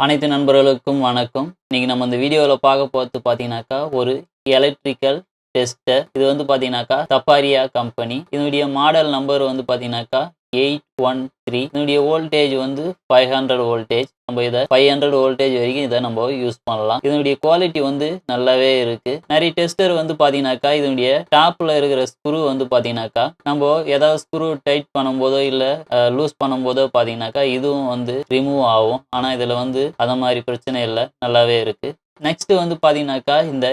அனைத்து நண்பர்களுக்கும் வணக்கம். இன்னைக்கு நம்ம இந்த வீடியோவில் பார்க்க போகிறது பார்த்தீங்கன்னாக்கா ஒரு எலக்ட்ரிக்கல் டெஸ்டர். இது வந்து பார்த்தீங்கன்னாக்கா தப்பாரியா கம்பெனி. இதனுடைய மாடல் நம்பர் வந்து பார்த்தீங்கன்னாக்கா 813. இதனுடைய வோல்டேஜ் வந்து 500 வோல்டேஜ். நம்ம இதை 500 வோல்டேஜ் வரைக்கும் இதை நம்ம யூஸ் பண்ணலாம். இதனுடைய குவாலிட்டி வந்து நல்லாவே இருக்கு. நிறைய டெஸ்டர் வந்து பார்த்தீங்கன்னாக்கா இதனுடைய டாப்ல இருக்கிற ஸ்க்ரூ வந்து பார்த்தீங்கன்னாக்கா நம்ம ஏதாவது ஸ்க்ரூ டைட் பண்ணும்போதோ இல்லை லூஸ் பண்ணும்போதோ பார்த்தீங்கன்னாக்கா இதுவும் வந்து ரிமூவ் ஆகும். ஆனால் இதில் வந்து அந்த மாதிரி பிரச்சனை இல்லை, நல்லாவே இருக்கு. நெக்ஸ்ட் வந்து பார்த்தீங்கன்னாக்கா இந்த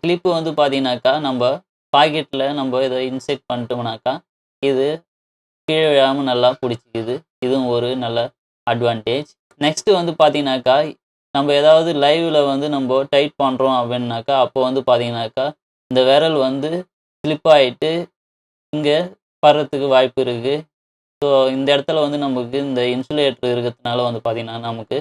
கிளிப்பு வந்து பார்த்தீங்கன்னாக்கா நம்ம பாக்கெட்டில் நம்ம இதை இன்செர்ட் பண்ணிட்டோம்னாக்கா இது கீழே விழாமல் நல்லா பிடிச்சிக்குது. இதுவும் ஒரு நல்ல அட்வான்டேஜ். நெக்ஸ்ட் வந்து பார்த்தீங்கன்னாக்கா நம்ம ஏதாவது லைவ்ல வந்து நம்ம டைட் பண்ணுறோம் அப்படின்னாக்கா அப்போ வந்து பார்த்தீங்கன்னாக்கா இந்த விரல் வந்து ஸ்லிப் ஆகிட்டு இங்கே படுறதுக்கு வாய்ப்பு இருக்குது. ஸோ இந்த இடத்துல வந்து நமக்கு இந்த இன்சுலேட்டர் இருக்கிறதுனால வந்து பார்த்திங்கன்னா நமக்கு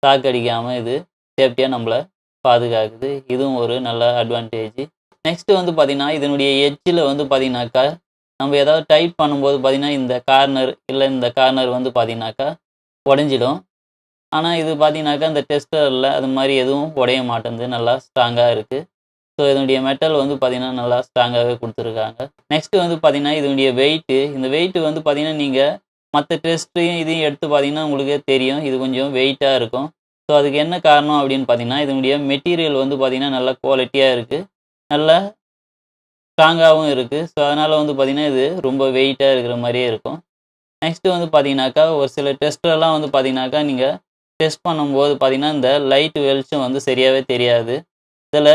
ஷாக் அடிக்காமல் இது சேஃப்டியாக நம்மளை பாதுகாக்குது. இதுவும் ஒரு நல்ல அட்வான்டேஜ். நெக்ஸ்ட் வந்து பார்த்திங்கன்னா இதனுடைய எட்ஜில் வந்து பார்த்திங்கனாக்கா நம்ம ஏதாவது டைட் பண்ணும்போது பார்த்திங்கன்னா இந்த கார்னர் வந்து பார்த்திங்கனாக்கா உடஞ்சிடும். ஆனால் இது பார்த்திங்கனாக்கா இந்த டெஸ்டரில் அது மாதிரி எதுவும் உடைய மாட்டேங்குது, நல்லா ஸ்ட்ராங்காக இருக்குது. ஸோ இதனுடைய மெட்டல் வந்து பார்த்திங்கன்னா நல்லா ஸ்ட்ராங்காகவே கொடுத்துருக்காங்க. நெக்ஸ்ட்டு வந்து பார்த்திங்கன்னா இதனுடைய இந்த வெயிட்டு வந்து பார்த்திங்கன்னா நீங்கள் மற்ற டெஸ்ட்டையும் இதையும் எடுத்து பார்த்திங்கன்னா உங்களுக்கே தெரியும், இது கொஞ்சம் வெயிட்டாக இருக்கும். ஸோ அதுக்கு என்ன காரணம் அப்படின்னு பார்த்திங்கன்னா இதனுடைய மெட்டீரியல் வந்து பார்த்திங்கன்னா நல்ல குவாலிட்டியாக இருக்குது, நல்ல ஸ்ட்ராங்காகவும் இருக்குது. ஸோ அதனால் வந்து பார்த்திங்கன்னா இது ரொம்ப வெயிட்டாக இருக்கிற மாதிரியே இருக்கும். நெக்ஸ்ட்டு வந்து பார்த்திங்கனாக்கா ஒரு சில டெஸ்ட்லாம் வந்து பார்த்திங்கனாக்கா நீங்கள் டெஸ்ட் பண்ணும்போது பார்த்திங்கன்னா இந்த லைட்டு வெளிச்சம் வந்து சரியாகவே தெரியாது. இதில்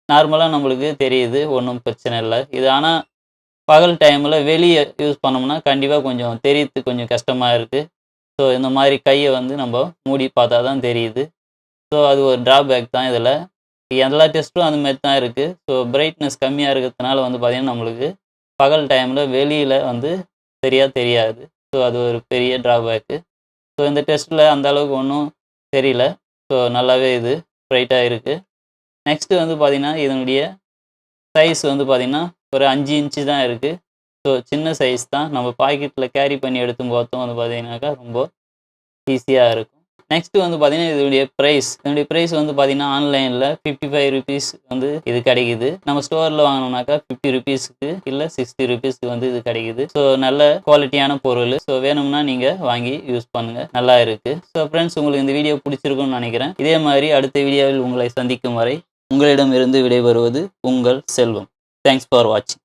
நார்மலாக நம்மளுக்கு தெரியுது, ஒன்றும் பிரச்சனை இல்லை. இது ஆனால் பகல் டைமில் வெளியே யூஸ் பண்ணோம்னா கண்டிப்பாக கொஞ்சம் தெரியறதுக்கு கொஞ்சம் கஷ்டமாக இருக்குது. ஸோ இந்த மாதிரி கையை வந்து நம்ம மூடி பார்த்தா தான் தெரியுது. ஸோ அது ஒரு ட்ராபேக் தான். இதில் எல்லா டெஸ்ட்டும் அந்த மாதிரி தான் இருக்குது. ஸோ பிரைட்னஸ் கம்மியாக இருக்கிறதுனால வந்து பார்த்திங்கன்னா நம்மளுக்கு பகல் டைமில் வெளியில் வந்து சரியாக தெரியாது. ஸோ அது ஒரு பெரிய ட்ராபேக்கு. ஸோ இந்த டெஸ்ட்டில் அந்த அளவுக்கு ஒன்றும் தெரியல. ஸோ நல்லாவே இது ப்ரைட்டாக இருக்குது. நெக்ஸ்ட்டு வந்து பார்த்திங்கன்னா இதனுடைய சைஸ் வந்து பார்த்திங்கன்னா ஒரு 5 இன்ச்சு தான் இருக்குது. ஸோ சின்ன சைஸ் தான். நம்ம பாக்கெட்டில் கேரி பண்ணி எடுத்தும் போதும் வந்து பார்த்திங்கனாக்கா ரொம்ப ஈஸியாக இருக்கும். நெக்ஸ்ட்டு வந்து பார்த்திங்கன்னா இதனுடைய ப்ரைஸ் வந்து பார்த்திங்கன்னா ஆன்லைனில் 55 ருபீஸ் வந்து இது கிடைக்குது. நம்ம ஸ்டோரில் வாங்கினோம்னாக்கா 50 ருபீஸுக்கு இல்லை 60 ருபீஸ்க்கு வந்து இது கிடைக்குது. ஸோ நல்ல குவாலிட்டியான பொருள். ஸோ வேணும்னா நீங்கள் வாங்கி யூஸ் பண்ணுங்கள், நல்லா இருக்குது. ஸோ ஃப்ரெண்ட்ஸ், உங்களுக்கு இந்த வீடியோ பிடிச்சிருக்குன்னு நினைக்கிறேன். இதே மாதிரி அடுத்த வீடியோவில் உங்களை சந்திக்கும் வரை உங்களிடமிருந்து விடைபெறுவது உங்கள் செல்வம். தேங்க்ஸ் ஃபார் வாட்சிங்.